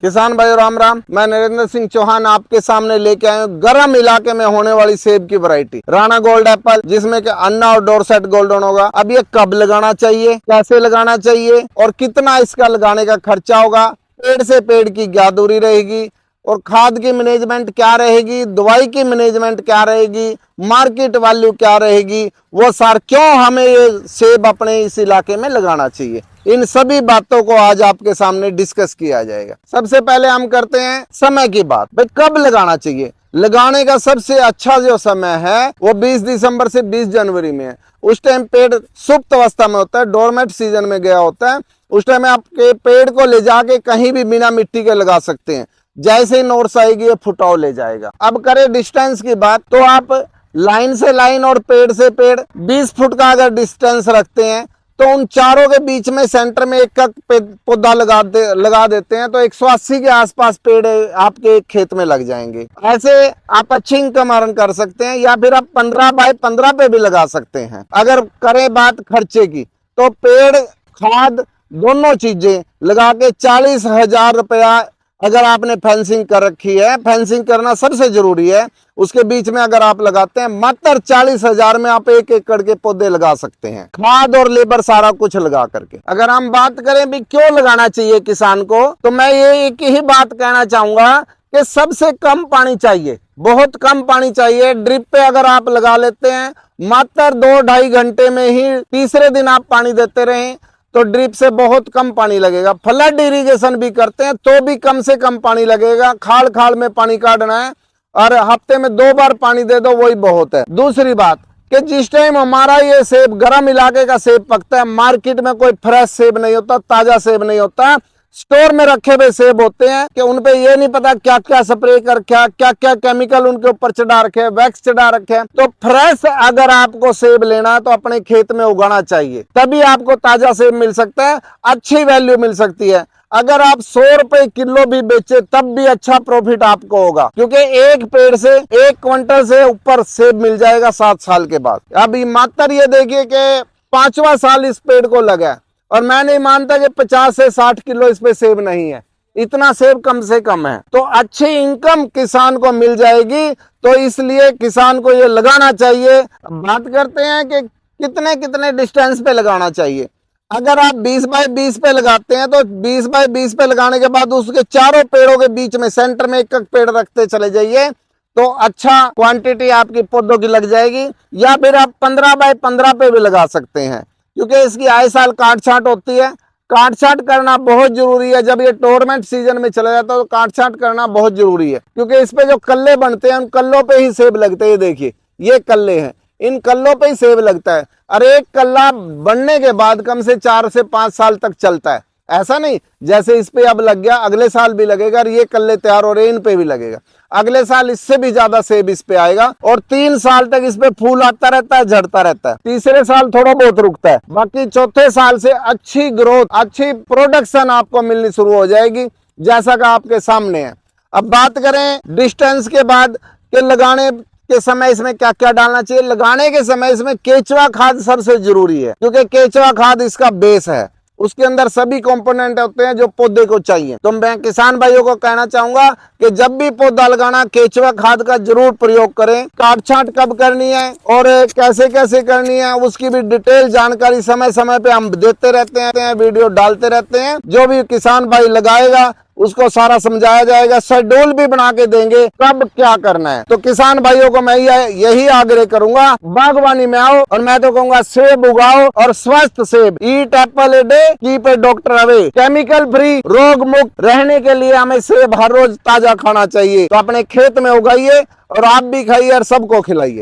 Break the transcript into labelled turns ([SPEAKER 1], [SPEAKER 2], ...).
[SPEAKER 1] किसान भाई राम राम। मैं नरेंद्र सिंह चौहान आपके सामने लेके आया हूँ गर्म इलाके में होने वाली सेब की वैरायटी राणा गोल्ड एप्पल, जिसमें कि अन्ना और डोरसेट गोल्डन होगा। अब ये कब लगाना चाहिए, कैसे लगाना चाहिए और कितना इसका लगाने का खर्चा होगा, पेड़ से पेड़ की क्या दूरी रहेगी और खाद की मैनेजमेंट क्या रहेगी, दवाई की मैनेजमेंट क्या रहेगी, मार्केट वैल्यू क्या रहेगी, वो सर क्यों हमें ये सेब अपने इस इलाके में लगाना चाहिए, इन सभी बातों को आज आपके सामने डिस्कस किया जाएगा। सबसे पहले हम करते हैं समय की बात। भाई कब लगाना चाहिए? लगाने का सबसे अच्छा जो समय है वो 20 दिसंबर से 20 जनवरी में है। उस टाइम पेड़ सुप्त अवस्था में होता है, डोरमेट सीजन में गया होता है। उस टाइम आपके पेड़ को ले जाके कहीं भी बिना मिट्टी के लगा सकते हैं। जैसे ही नोट्स आएगी ये फुटाव ले जाएगा। अब करें डिस्टेंस की बात, तो आप लाइन से लाइन और पेड़ से पेड़ 20 फुट का अगर डिस्टेंस रखते हैं तो उन चारों के बीच में सेंटर में एक पौधा लगा देते हैं तो 180 के आसपास पेड़ आपके एक खेत में लग जाएंगे। ऐसे आप अच्छी इनकम अर्न कर सकते हैं, या फिर आप 15 बाय 15 पे भी लगा सकते हैं। अगर करें बात खर्चे की तो पेड़, खाद, दोनों चीजें लगा के 40,000 रुपया अगर आपने फेंसिंग कर रखी है, फेंसिंग करना सबसे जरूरी है, उसके बीच में अगर आप लगाते हैं मात्र 40,000 में आप 1 एकड़ के पौधे लगा सकते हैं, खाद और लेबर सारा कुछ लगा करके। अगर हम बात करें भी क्यों लगाना चाहिए किसान को, तो मैं ये एक ही बात कहना चाहूंगा कि सबसे कम पानी चाहिए, बहुत कम पानी चाहिए। ड्रिप पे अगर आप लगा लेते हैं मात्र 2-2.5 घंटे में ही तीसरे दिन आप पानी देते रहें तो ड्रिप से बहुत कम पानी लगेगा। फ्लड इरिगेशन भी करते हैं तो भी कम से कम पानी लगेगा। खाल खाल में पानी काटना है और हफ्ते में 2 बार पानी दे दो, वही बहुत है। दूसरी बात कि जिस टाइम हमारा ये सेब गर्म इलाके का सेब पकता है, मार्केट में कोई फ्रेश सेब नहीं होता, ताजा सेब नहीं होता, स्टोर में रखे हुए सेब होते हैं कि उनपे ये नहीं पता क्या क्या स्प्रे कर क्या क्या केमिकल उनके ऊपर चढ़ा रखे हैं, वैक्स चढ़ा रखे हैं। तो फ्रेश अगर आपको सेब लेना है तो अपने खेत में उगाना चाहिए, तभी आपको ताजा सेब मिल सकता है, अच्छी वैल्यू मिल सकती है। अगर आप 100 रुपए किलो भी बेचे तब भी अच्छा प्रॉफिट आपको होगा, क्योंकि एक पेड़ से 1 क्विंटल से ऊपर सेब मिल जाएगा 7 साल के बाद। अभी मात्र ये देखिए कि 5वां साल इस पेड़ को लगा है और मैं नहीं मानता कि 50 से 60 किलो इस पे सेब नहीं है, इतना सेब कम से कम है। तो अच्छी इनकम किसान को मिल जाएगी, तो इसलिए किसान को ये लगाना चाहिए। बात करते हैं कि कितने कितने डिस्टेंस पे लगाना चाहिए। अगर आप 20 बाय 20 पे लगाते हैं तो 20 बाय 20 पे लगाने के बाद उसके चारों पेड़ों के बीच में सेंटर में एक पेड़ रखते चले जाइए तो अच्छा क्वांटिटी आपकी पौधों की लग जाएगी। या फिर आप 15 बाय 15 पे भी लगा सकते हैं, क्योंकि इसकी आए साल काट छांट होती है। काट छांट करना बहुत जरूरी है। जब ये टोर्मेंट सीजन में चला जाता है तो काट छांट करना बहुत जरूरी है, क्योंकि इस पे जो कल्ले बनते हैं उन कल्लों पे ही सेब लगते हैं। देखिए ये कल्ले हैं, इन कल्लों पे ही सेब लगता है। और एक कल्ला बनने के बाद कम से 4 से 5 साल तक चलता है। ऐसा नहीं जैसे इस पे अब लग गया अगले साल भी लगेगा, और ये कल्ले तैयार हो रहे हैं इन पे भी लगेगा, अगले साल इससे भी ज्यादा सेब इस पे आएगा। और 3 साल तक इस पे फूल आता रहता है, झड़ता रहता है। तीसरे साल थोड़ा बहुत रुकता है, बाकी चौथे साल से अच्छी ग्रोथ, अच्छी प्रोडक्शन आपको मिलनी शुरू हो जाएगी, जैसा कि आपके सामने है। अब बात करें डिस्टेंस के बाद कि लगाने के समय इसमें क्या क्या डालना चाहिए। लगाने के समय इसमें केचुआ खाद सबसे जरूरी है, क्योंकि केचुआ खाद इसका बेस है, उसके अंदर सभी कंपोनेंट होते हैं जो पौधे को चाहिए। तो मैं किसान भाइयों को कहना चाहूंगा कि जब भी पौधा लगाना केचुआ खाद का जरूर प्रयोग करें। काट छांट कब करनी है और कैसे कैसे करनी है उसकी भी डिटेल जानकारी समय समय पे हम देते रहते हैं, वीडियो डालते रहते हैं। जो भी किसान भाई लगाएगा उसको सारा समझाया जाएगा, शेड्यूल भी बना के देंगे कब क्या करना है। तो किसान भाइयों को मैं यही आग्रह करूंगा, बागवानी में आओ और मैं तो कहूंगा सेब उगाओ और स्वस्थ सेब। ईट Apple a day, keep a doctor away. Chemical free, रोग मुक्त रहने के लिए हमें सेब हर रोज ताजा खाना चाहिए। तो अपने खेत में उगाइए और आप भी खाइए और सबको खिलाइए।